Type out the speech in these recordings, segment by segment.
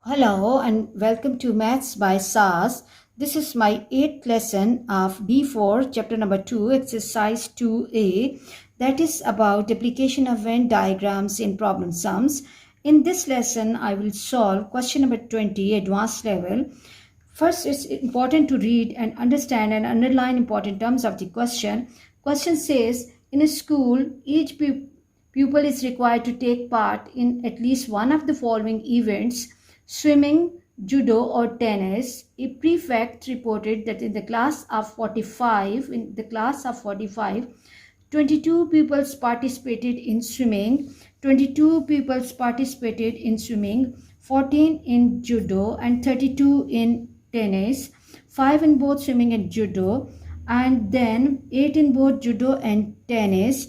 Hello and welcome to Maths by SAS. This is my 8th lesson of B4 chapter number 2 exercise 2a, that is about application of Venn diagrams in problem sums. In this lesson I will solve question number 20 advanced level. First, it's important to read and understand and underline important terms of the question. Question says, in a school, each pupil is required to take part in at least one of the following events: swimming, judo, or tennis. A prefect reported that in the class of 45, 22 pupils participated in swimming, 22 pupils participated in swimming, 14 in judo, and 32 in tennis, 5 in both swimming and judo, and then 8 in both judo and tennis,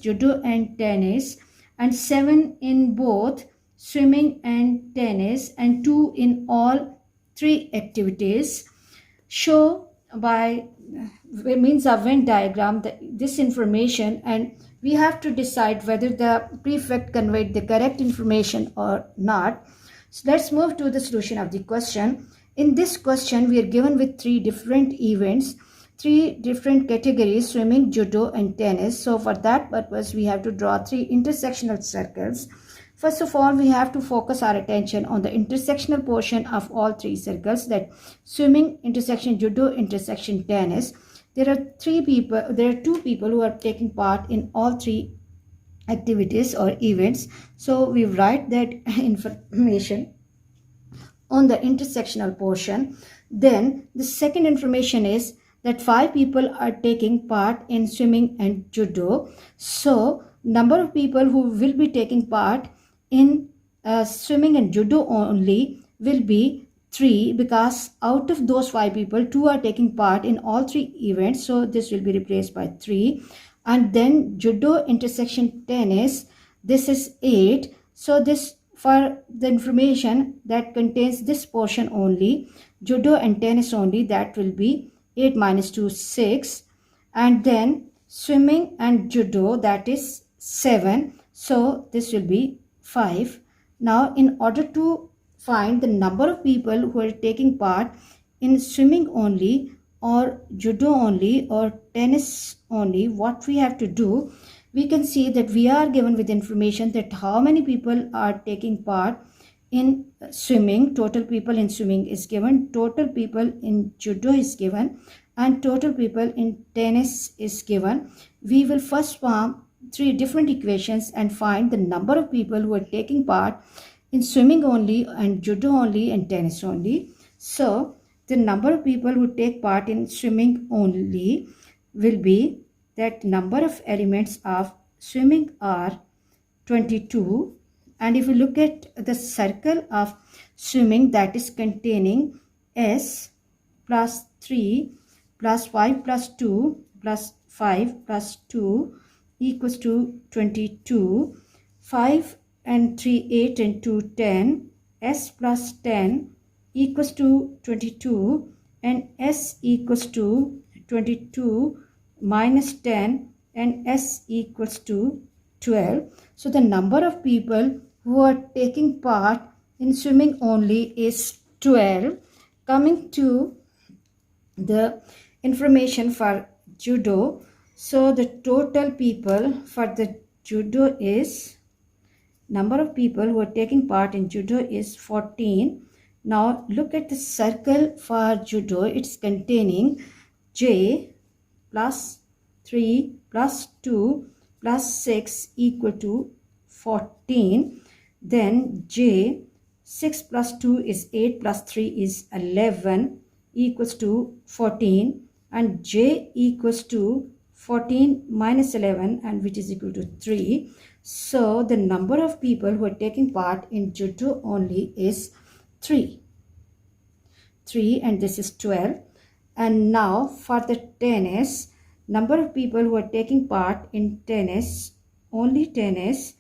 and 7 in both swimming and tennis, and 2 in all 3 activities. Show by means of Venn diagram this information, and we have to decide whether the prefect conveyed the correct information or not. So let's move to the solution of the question. In this question, we are given with 3 different events, 3 different categories: swimming, judo, and tennis. So for that purpose, we have to draw 3 intersectional circles. First of all, we have to focus our attention on the intersectional portion of all 3 circles, that swimming intersection judo intersection tennis. There are 2 people who are taking part in all 3 activities or events. So we write that information on the intersectional portion. Then the second information is that 5 people are taking part in swimming and judo. So number of people who will be taking part in swimming and judo only will be 3, because out of those 5 people, 2 are taking part in all 3 events. So this will be replaced by 3. And then judo intersection tennis, this is 8. So this, for the information that contains this portion only, judo and tennis only, that will be 8 minus 2, 6. And then swimming and judo, that is 7. So this will be 5. Now, in order to find the number of people who are taking part in swimming only, or judo only, or tennis only, what we have to do, we can see that we are given with information that how many people are taking part in swimming. Total people in swimming is given, total people in judo is given, and total people in tennis is given. We will first form 3 different equations and find the number of people who are taking part in swimming only and judo only and tennis only. So the number of people who take part in swimming only will be that number of elements of swimming are 22. And if you look at the circle of swimming, that is containing S plus 3 plus 5 plus 2 plus 5 plus 2 equals to 22. 5 and 3, 8, and 2, 10. S plus 10 equals to 22, and S equals to 22 minus 10, and S equals to 12. So the number of people who are taking part in swimming only is 12. Coming to the information for judo, so the total people for the judo is, number of people who are taking part in judo is 14. Now look at the circle for judo. It's containing J plus 3 plus 2 plus 6 equal to 14. Then J, 6 plus 2 is 8 plus 3 is 11 equals to 14. And J equals to 14 minus 11, and which is equal to 3. So the number of people who are taking part in judo only is 3, and this is 12. And now for the tennis, number of people who are taking part in tennis, only tennis,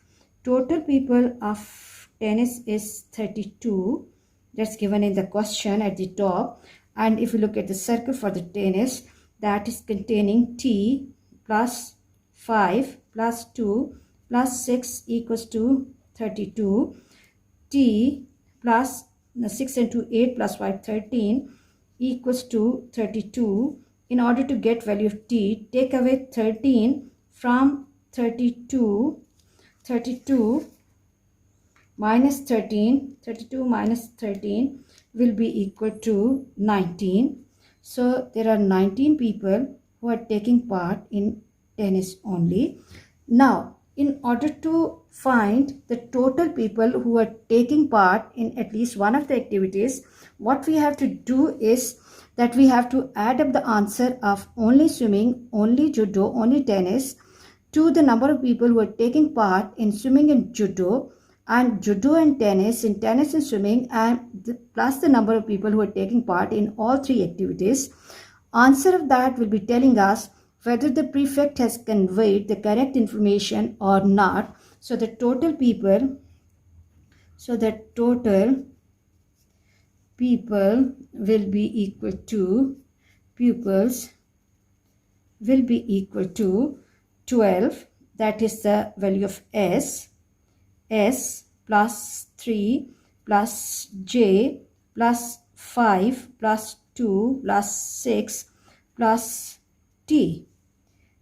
total people of tennis is 32. That's given in the question at the top. And if you look at the circle for the tennis, that is containing T plus 5 plus 2 plus 6 equals to 32. T plus 6 and 2, 8 plus 5, 13 equals to 32. In order to get value of t, take away 13 from 32. 32 minus 13, 32 minus 13 will be equal to 19. So there are 19 people who are taking part in tennis only. Now, in order to find the total people who are taking part in at least one of the activities, what we have to do is that we have to add up the answer of only swimming, only judo, only tennis to the number of people who are taking part in swimming and judo and tennis, in tennis and swimming, and plus the number of people who are taking part in all three activities. Answer of that will be telling us whether the prefect has conveyed the correct information or not. So the total people will be equal to, pupils will be equal to 12, that is the value of S plus 3 plus J plus 5 plus 2 plus 6 plus T.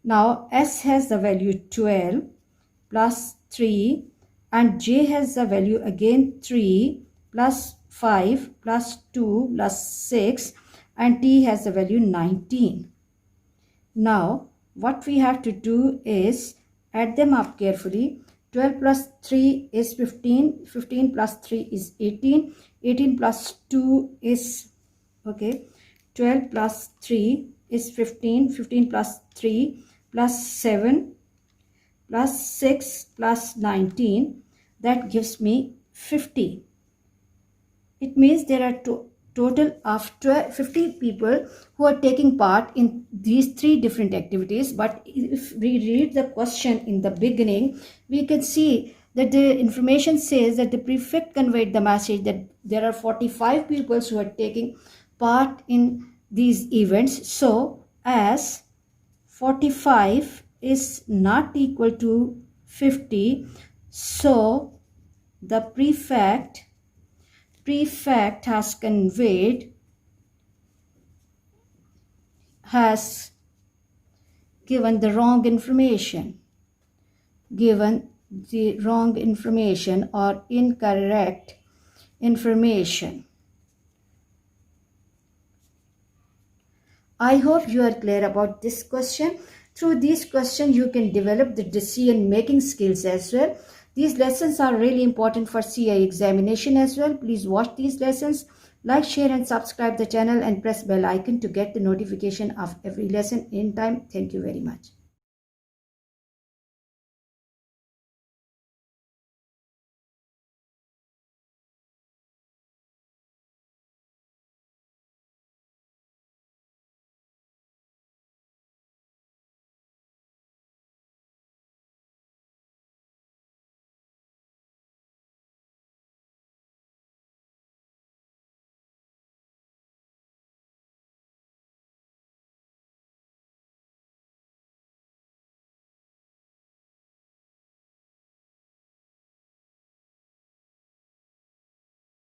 Now S has the value 12 plus 3 and J has the value again 3 plus 5 plus 2 plus 6 and T has the value 19. Now what we have to do is add them up carefully. 12 plus 3 is 15, 15 plus 3 is 18, 18 plus 2 is, 12 plus 3 is 15, 15 plus 3 plus 7 plus 6 plus 19, that gives me 50. It means there are total of 50 people who are taking part in these three different activities. But if we read the question in the beginning, we can see that the information says that the prefect conveyed the message that there are 45 people who are taking part in these events. So as 45 is not equal to 50, so the prefect has given the wrong information, or incorrect information. I hope you are clear about this question. Through these questions, you can develop the decision-making skills as well. These lessons are really important for CI examination as well. Please watch these lessons. Like, share and subscribe the channel and press bell icon to get the notification of every lesson in time. Thank you very much.